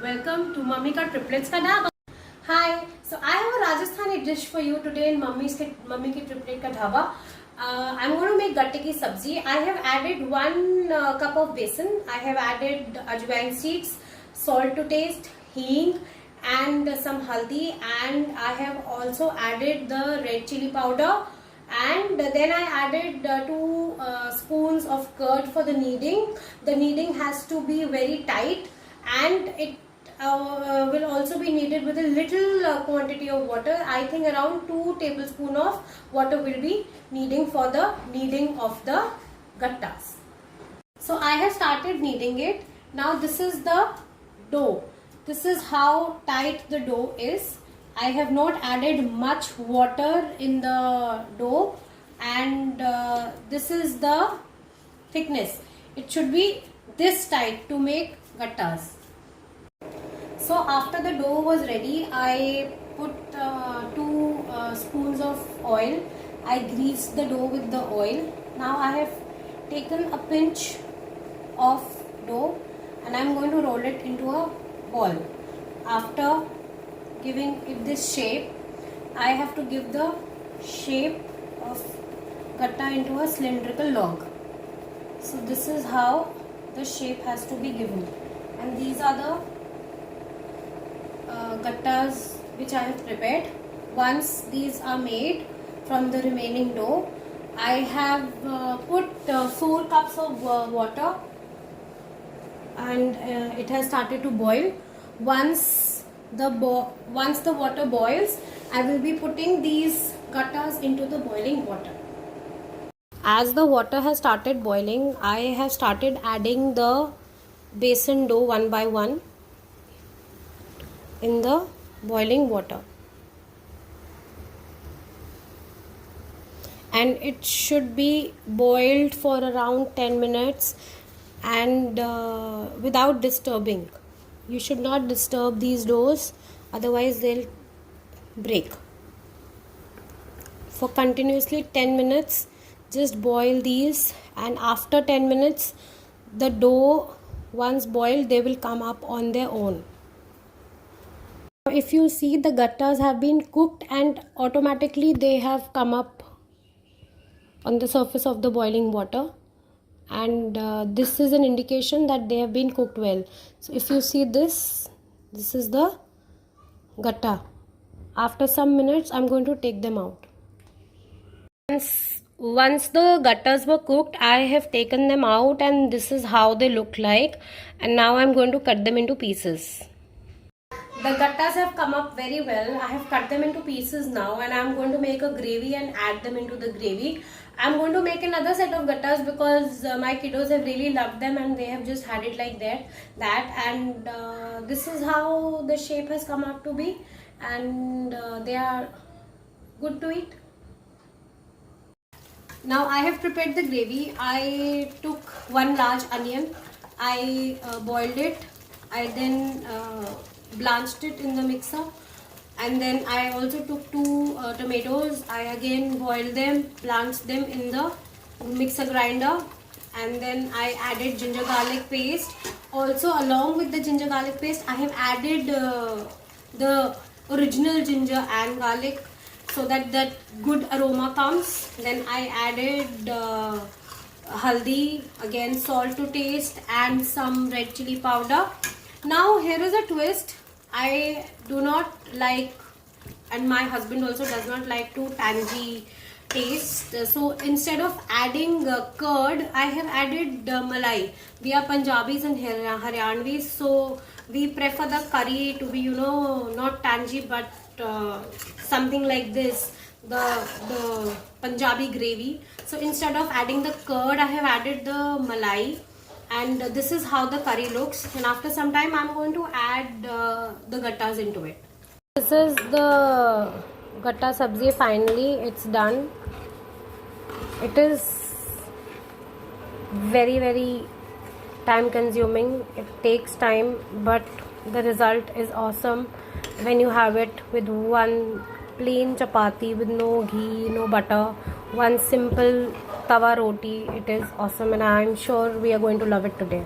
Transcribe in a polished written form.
Welcome to Mummy Ka Triplets Ka Dhaba. Hi, so I have a Rajasthani dish for you today in Mummy Ki Triplet Ka Dhaba. I'm going to make gatte ki sabzi. I have added 1 cup of besan. I have added ajwain seeds, salt to taste, hing and some haldi, and I have also added the red chili powder, and then I added 2 spoons of curd for the kneading. The kneading has to be very tight, and it will also be kneaded with a little quantity of water. I think around 2 tablespoons of water will be needing for the kneading of the gattas. So I have started kneading it. Now this is the dough. This is how tight the dough is. I have not added much water in the dough, and this is the thickness. It should be this tight to make gattas. So after the dough was ready, I put 2 spoons of oil. I greased the dough with the oil. Now I have taken a pinch of dough and I am going to roll it into a ball. After giving it this shape, I have to give the shape of gatta into a cylindrical log. So this is how the shape has to be given, and these are the gattas which I have prepared. Once these are made from the remaining dough, I have put 4 cups of water, and it has started to boil. Once the water boils, I will be putting these gattas into the boiling water. As the water has started boiling, I have started adding the besan dough one by one in the boiling water, and it should be boiled for around 10 minutes and without disturbing. You should not disturb these doughs, otherwise they'll break. For continuously 10 minutes just boil these, and after 10 minutes the dough, once boiled, they will come up on their own. If you see, the gattas have been cooked and automatically they have come up on the surface of the boiling water, and this is an indication that they have been cooked well. So if you see this is the gatta. After some minutes I'm going to take them out. Once the gattas were cooked, I have taken them out, and this is how they look like, and now I'm going to cut them into pieces. The gattas have come up very well. I have cut them into pieces now, and I'm going to make a gravy and add them into the gravy. I'm going to make another set of gattas because my kiddos have really loved them and they have just had it like that. And this is how the shape has come out to be, and they are good to eat. Now I have prepared the gravy. I took 1 large onion. I boiled it. I then blanched it in the mixer, and then I also took 2 tomatoes. I again boiled them, blanched them in the mixer grinder, and then I added ginger garlic paste. Also, along with the ginger garlic paste, I have added the original ginger and garlic so that that good aroma comes. Then I added haldi, again salt to taste, and some red chili powder. Now here is a twist. I do not like, and my husband also does not like, too tangy taste. So instead of adding curd, I have added malai. We are Punjabis and Haryanvis, so we prefer the curry to be, not tangy, but something like this, the Punjabi gravy. So instead of adding the curd, I have added the malai. And this is how the curry looks, and after some time I'm going to add the gattas into it. This is the gatta sabzi. Finally it's done. It is very time consuming. It takes time, but the result is awesome when you have it with 1 plain chapati with no ghee, no butter, 1 simple tawa roti. It is awesome, and I am sure we are going to love it today.